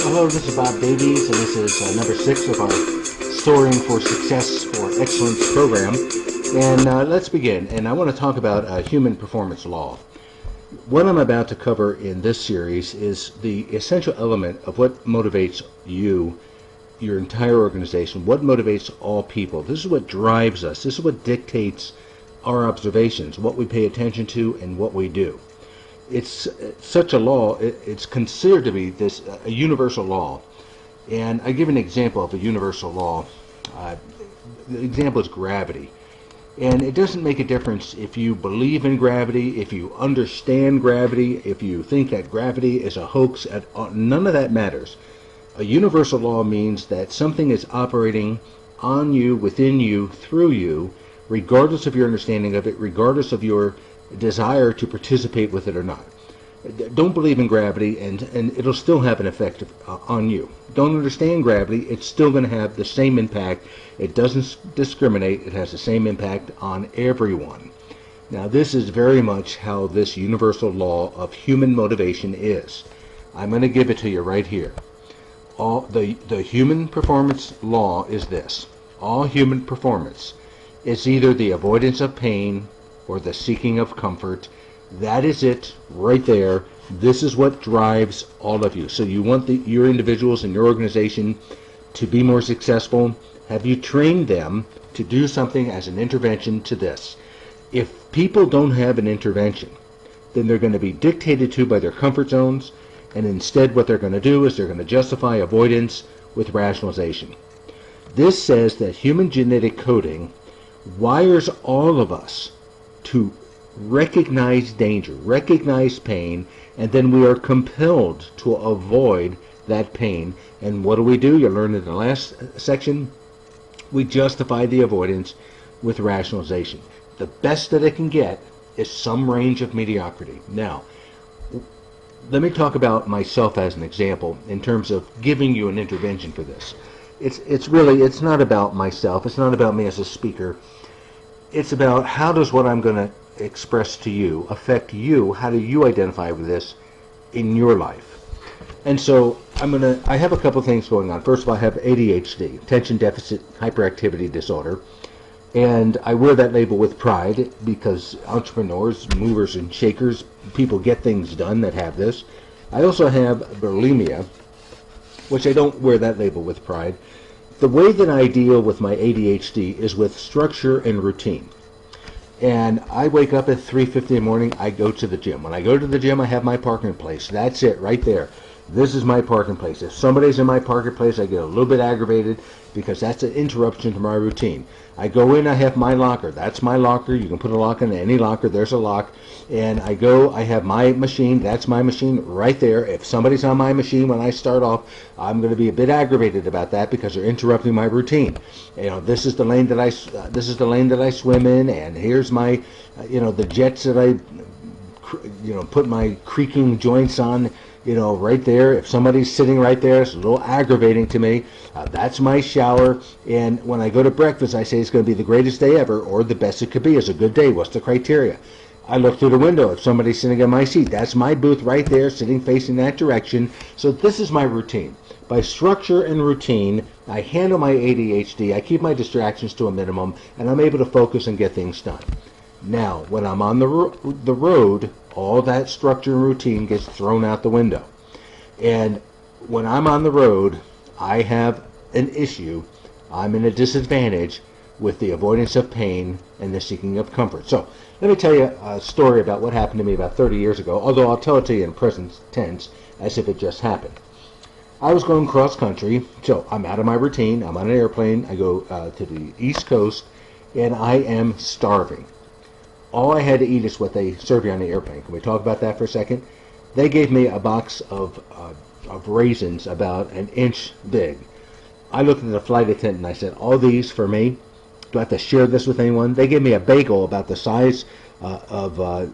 Hello, this is Bob Davies, and this is number 6 of our Soaring for Success for Excellence program. And let's begin. And I want to talk about human performance law. What I'm about to cover in this series is the essential element of what motivates you, your entire organization, what motivates all people. This is what drives us. This is what dictates our observations, what we pay attention to, and what we do. It's such a law. It's considered to be a universal law. And I give an example of a universal law. The example is gravity. And it doesn't make a difference if you believe in gravity, if you understand gravity, if you think that gravity is a hoax. None of that matters. A universal law means that something is operating on you, within you, through you, regardless of your understanding of it, regardless of your desire to participate with it or not. Don't believe in gravity, and it'll still have an effect on you. Don't understand gravity, it's still going to have the same impact. It doesn't discriminate. It has the same impact on everyone. Now, this is very much how this universal law of human motivation is. I'm going to give it to you right here. The human performance law is this. All human performance is either the avoidance of pain or the seeking of comfort. That is it right there. This is what drives all of you. So you want your individuals in your organization to be more successful. Have you trained them to do something as an intervention to this? If people don't have an intervention, then they're going to be dictated to by their comfort zones, and instead what they're going to do is they're going to justify avoidance with rationalization. This says that human genetic coding wires all of us to recognize danger, recognize pain, and then we are compelled to avoid that pain. And what do? You learned in the last section. We justify the avoidance with rationalization. The best that it can get is some range of mediocrity. Now, let me talk about myself as an example in terms of giving you an intervention for this. It's not about myself. It's not about me as a speaker. It's about how does what I'm going to express to you affect you? How do you identify with this in your life? And so I have a couple things going on. First of all, I have ADHD, attention deficit hyperactivity disorder, and I wear that label with pride because entrepreneurs, movers and shakers, people get things done that have this. I also have bulimia, which I don't wear that label with pride. The way that I deal with my ADHD is with structure and routine. And I wake up at 3:50 in the morning, I go to the gym. When I go to the gym, I have my parking place. That's it, right there. This is my parking place. If somebody's in my parking place, I get a little bit aggravated because that's an interruption to my routine. I go in, I have my locker. That's my locker. You can put a lock in any locker. There's a lock. And I go, I have my machine. That's my machine right there. If somebody's on my machine when I start off, I'm going to be a bit aggravated about that because they're interrupting my routine. This is the lane that I swim in, and here's my, the jets that I, put my creaking joints on. Right there. If somebody's sitting right there, it's a little aggravating to me. That's my shower. And when I go to breakfast, I say it's going to be the greatest day ever, or the best it could be. It's a good day. What's the criteria? I look through the window. If somebody's sitting in my seat, that's my booth right there, sitting facing that direction. So this is my routine. By structure and routine, I handle my ADHD. I keep my distractions to a minimum, and I'm able to focus and get things done. Now, when I'm on the road, all that structure and routine gets thrown out the window. And when I'm on the road, I have an issue. I'm in a disadvantage with the avoidance of pain and the seeking of comfort. So let me tell you a story about what happened to me about 30 years ago, although I'll tell it to you in present tense as if it just happened. I was going cross country, so I'm out of my routine. I'm on an airplane. I go to the East Coast, and I am starving. All I had to eat is what they serve you on the airplane. Can we talk about that for a second? They gave me a box of raisins about an inch big. I looked at the flight attendant and I said, all these for me? Do I have to share this with anyone? They gave me a bagel about the size of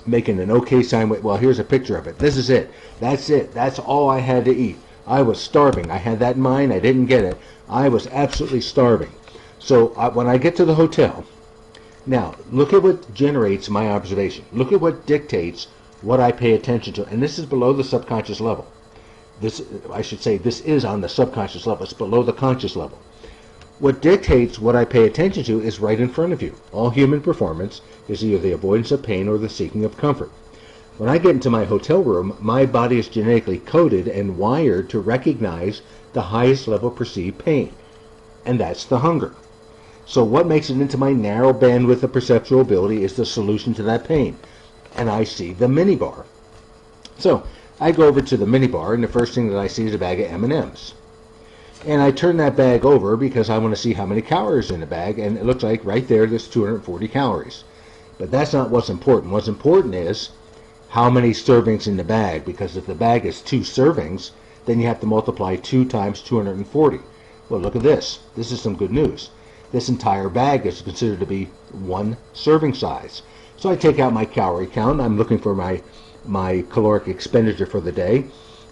making an okay sign. Well, here's a picture of it. This is it. That's it. That's all I had to eat. I was starving. I had that in mind. I didn't get it. I was absolutely starving. So when I get to the hotel, now look at what generates my observation. Look at what dictates what I pay attention to. And this is below the subconscious level. I should say, this is on the subconscious level. It's below the conscious level. What dictates what I pay attention to is right in front of you. All human performance is either the avoidance of pain or the seeking of comfort. When I get into my hotel room, my body is genetically coded and wired to recognize the highest level perceived pain, and that's the hunger. So what makes it into my narrow bandwidth of perceptual ability is the solution to that pain, and I see the minibar. So I go over to the minibar, and the first thing that I see is a bag of M&Ms. And I turn that bag over because I want to see how many calories in the bag, and it looks like right there's 240 calories. But that's not what's important. What's important is how many servings in the bag, because if the bag is 2 servings, then you have to multiply 2 times 240. Well, look at this. This is some good news. This entire bag is considered to be 1 serving size. So I take out my calorie count. I'm looking for my caloric expenditure for the day,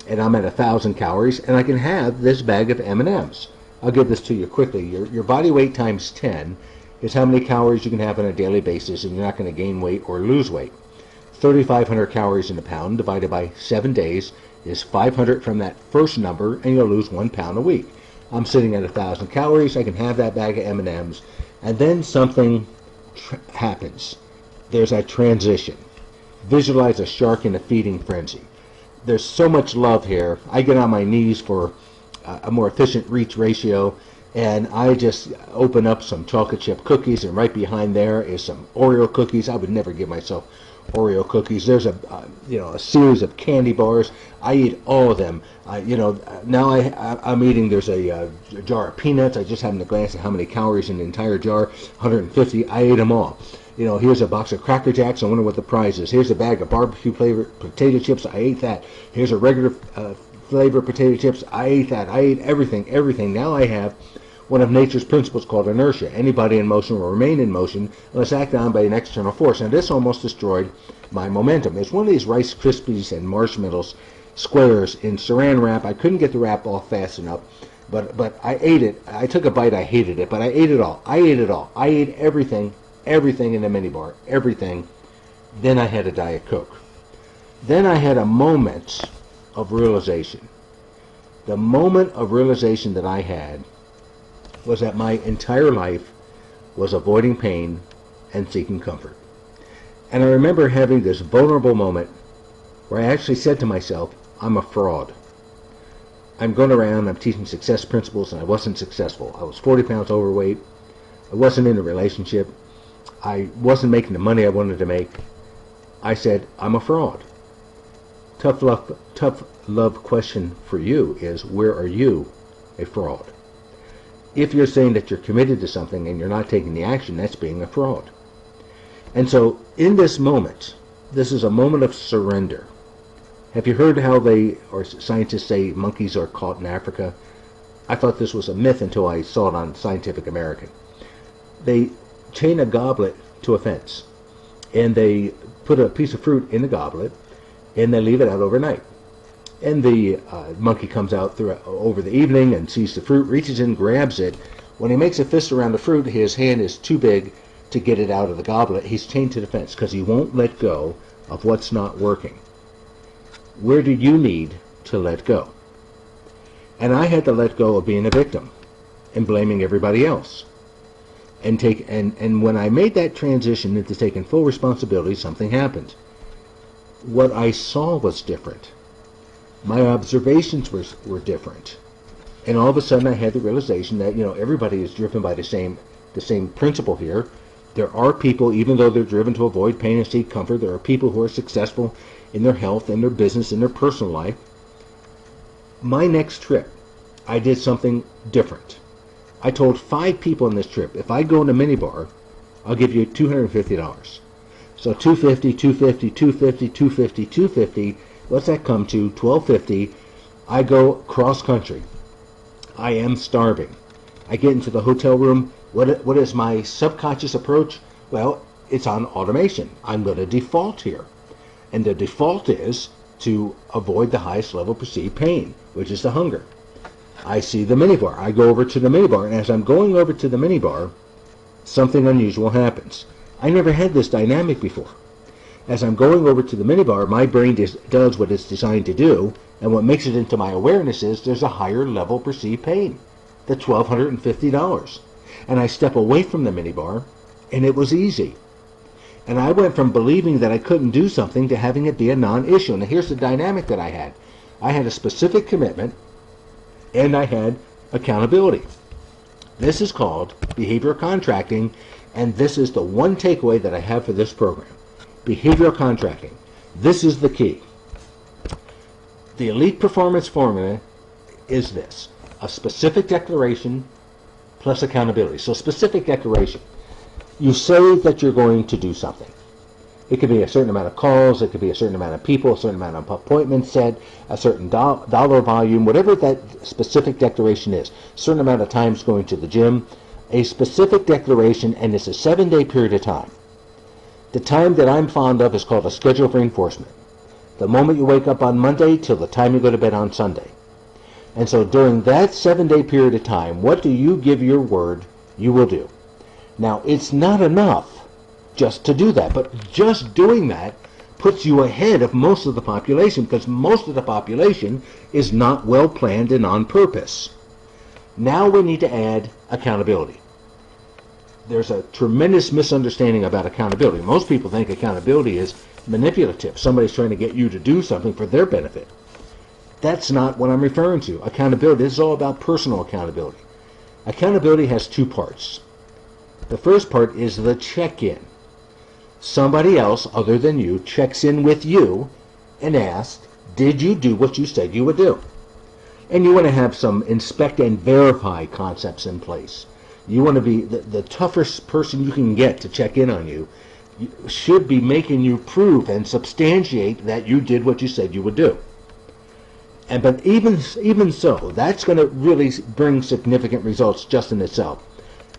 and I'm at 1,000 calories, and I can have this bag of M&Ms. I'll give this to you quickly. Your body weight times 10 is how many calories you can have on a daily basis, and you're not going to gain weight or lose weight. 3,500 calories in a pound divided by 7 days is 500 from that first number, and you'll lose 1 pound a week. I'm sitting at 1,000 calories. I can have that bag of M&Ms, and then something happens. There's a transition. Visualize a shark in a feeding frenzy. There's so much love here. I get on my knees for a more efficient reach ratio, and I just open up some chocolate chip cookies, and right behind there is some Oreo cookies. I would never give myself Oreo cookies. There's a series of candy bars. I eat all of them. Now I'm eating. There's a jar of peanuts. I just happened to glance at how many calories in the entire jar. 150. I ate them all. Here's a box of Cracker Jacks. I wonder what the price is. Here's a bag of barbecue flavored potato chips. I ate that. Here's a regular flavored potato chips. I ate that. I ate everything. Now I have one of nature's principles called inertia. Anybody in motion will remain in motion unless acted on by an external force. Now this almost destroyed my momentum. It's one of these Rice Krispies and marshmallows squares in saran wrap. I couldn't get the wrap off fast enough, but I ate it. I took a bite. I hated it, but I ate it all. I ate everything in the minibar, everything. Then I had a Diet Coke. Then I had a moment of realization. The moment of realization that I had was that my entire life was avoiding pain and seeking comfort. And I remember having this vulnerable moment where I actually said to myself, I'm a fraud. I'm going around, I'm teaching success principles, and I wasn't successful. I was 40 pounds overweight. I wasn't in a relationship. I wasn't making the money I wanted to make. I said, I'm a fraud. Tough love question for you is, where are you a fraud? If you're saying that you're committed to something and you're not taking the action, that's being a fraud. And so in this moment, this is a moment of surrender. Have you heard how scientists say monkeys are caught in Africa? I thought this was a myth until I saw it on Scientific American. They chain a goblet to a fence, and they put a piece of fruit in the goblet, and they leave it out overnight. And the monkey comes out over the evening and sees the fruit, reaches in, grabs it. When he makes a fist around the fruit, his hand is too big to get it out of the goblet. He's chained to the fence because he won't let go of what's not working. Where do you need to let go? And I had to let go of being a victim and blaming everybody else. And when I made that transition into taking full responsibility, something happened. What I saw was different. My observations were different. And all of a sudden I had the realization that, everybody is driven by the same principle here. There are people, even though they're driven to avoid pain and seek comfort, there are people who are successful in their health, in their business, in their personal life. My next trip, I did something different. I told 5 people in this trip, if I go in a minibar, I'll give you $250. So $250, $250, $250, $250, $250. What's that come to? $1,250. I go cross country. I am starving. I get into the hotel room. What is my subconscious approach? Well, it's on automation. I'm going to default here. And the default is to avoid the highest level perceived pain, which is the hunger. I see the minibar. I go over to the minibar, and as I'm going over to the minibar, something unusual happens. I never had this dynamic before. As I'm going over to the minibar, my brain does what it's designed to do, and what makes it into my awareness is there's a higher level perceived pain, the $1,250. And I step away from the minibar, and it was easy. And I went from believing that I couldn't do something to having it be a non-issue. Now here's the dynamic that I had. I had a specific commitment, and I had accountability. This is called behavioral contracting, and this is the one takeaway that I have for this program. Behavioral contracting. This is the key. The elite performance formula is this: a specific declaration plus accountability. So specific declaration. You say that you're going to do something. It could be a certain amount of calls, it could be a certain amount of people, a certain amount of appointments set, a certain dollar volume, whatever that specific declaration is. A certain amount of times going to the gym. A specific declaration, and it's a 7-day period of time. The time that I'm fond of is called a schedule of reinforcement. The moment you wake up on Monday till the time you go to bed on Sunday. And so during that 7-day period of time, what do you give your word you will do? Now, it's not enough just to do that, but just doing that puts you ahead of most of the population, because most of the population is not well planned and on purpose. Now we need to add accountability. There's a tremendous misunderstanding about accountability. Most people think accountability is manipulative. Somebody's trying to get you to do something for their benefit. That's not what I'm referring to. Accountability is all about personal accountability. Accountability has two parts. The first part is the check-in. Somebody else other than you checks in with you and asks, did you do what you said you would do? And you want to have some inspect and verify concepts in place. You want to be the toughest person you can get to check in on you. You should be making you prove and substantiate that you did what you said you would do. But even so, that's going to really bring significant results just in itself.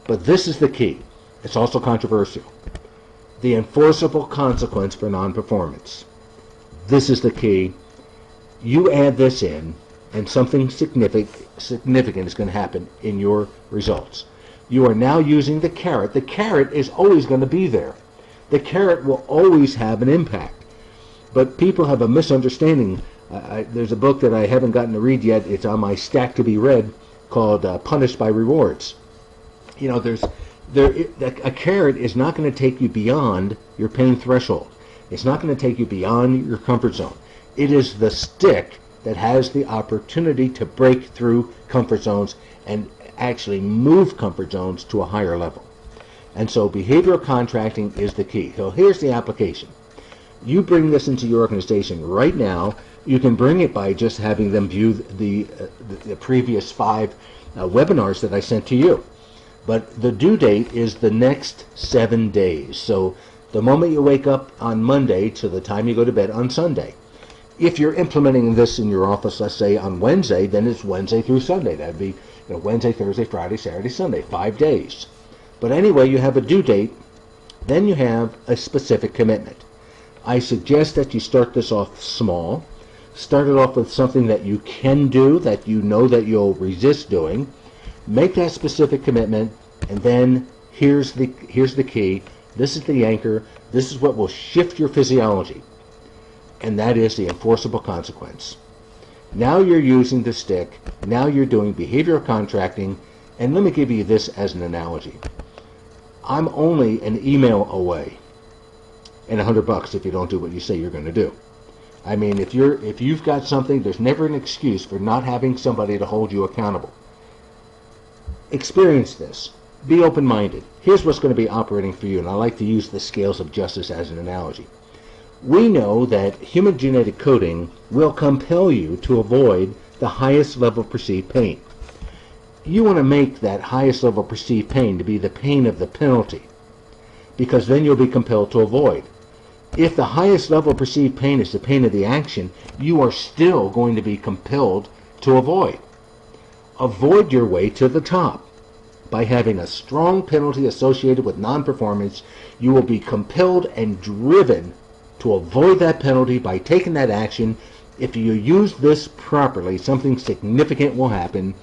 But this is the key. It's also controversial. The enforceable consequence for non-performance. This is the key. You add this in, and something significant is going to happen in your results. You are now using the carrot. The carrot is always going to be there. The carrot will always have an impact. But people have a misunderstanding. There's a book that I haven't gotten to read yet. It's on my stack to be read, called Punished by Rewards. You know, a carrot is not going to take you beyond your pain threshold. It's not going to take you beyond your comfort zone. It is the stick that has the opportunity to break through comfort zones and actually move comfort zones to a higher level. And so behavioral contracting is the key. So here's the application. You bring this into your organization right now. You can bring it by just having them view the previous 5 webinars that I sent to you. But the due date is the next 7 days. So the moment you wake up on Monday to the time you go to bed on Sunday. If you're implementing this in your office, let's say on Wednesday, then it's Wednesday through Sunday. That'd be Wednesday, Thursday, Friday, Saturday, Sunday, 5 days. But anyway, you have a due date, then you have a specific commitment. I suggest that you start this off small. Start it off with something that you can do, that you know that you'll resist doing. Make that specific commitment, and then here's the key. This is the anchor. This is what will shift your physiology, and that is the enforceable consequence. Now you're using the stick. Now you're doing behavioral contracting, and let me give you this as an analogy. I'm only an email away, and $100 if you don't do what you say you're going to do. I mean, if you've got something, there's never an excuse for not having somebody to hold you accountable. Experience this. Be open-minded. Here's what's going to be operating for you, and I like to use the scales of justice as an analogy. We know that human genetic coding will compel you to avoid the highest level of perceived pain. You want to make that highest level of perceived pain to be the pain of the penalty, because then you'll be compelled to avoid. If the highest level of perceived pain is the pain of the action, you are still going to be compelled to avoid. Avoid your way to the top. By having a strong penalty associated with non-performance, you will be compelled and driven to avoid that penalty by taking that action. If you use this properly, something significant will happen,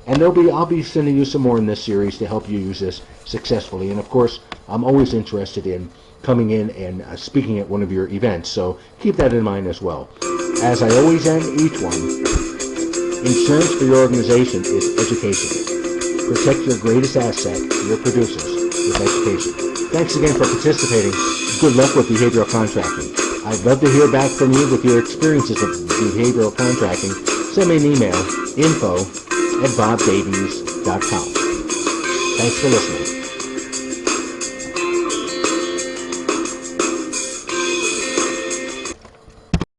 and I'll be sending you some more in this series to help you use this successfully. And of course, I'm always interested in coming in and speaking at one of your events. So keep that in mind as well. As I always end each one, insurance for your organization is education. Protect your greatest asset, your producers, with education. Thanks again for participating. Good luck with behavioral contracting. I'd love to hear back from you with your experiences of behavioral contracting. Send me an email, info@bobdavies.com. Thanks for listening.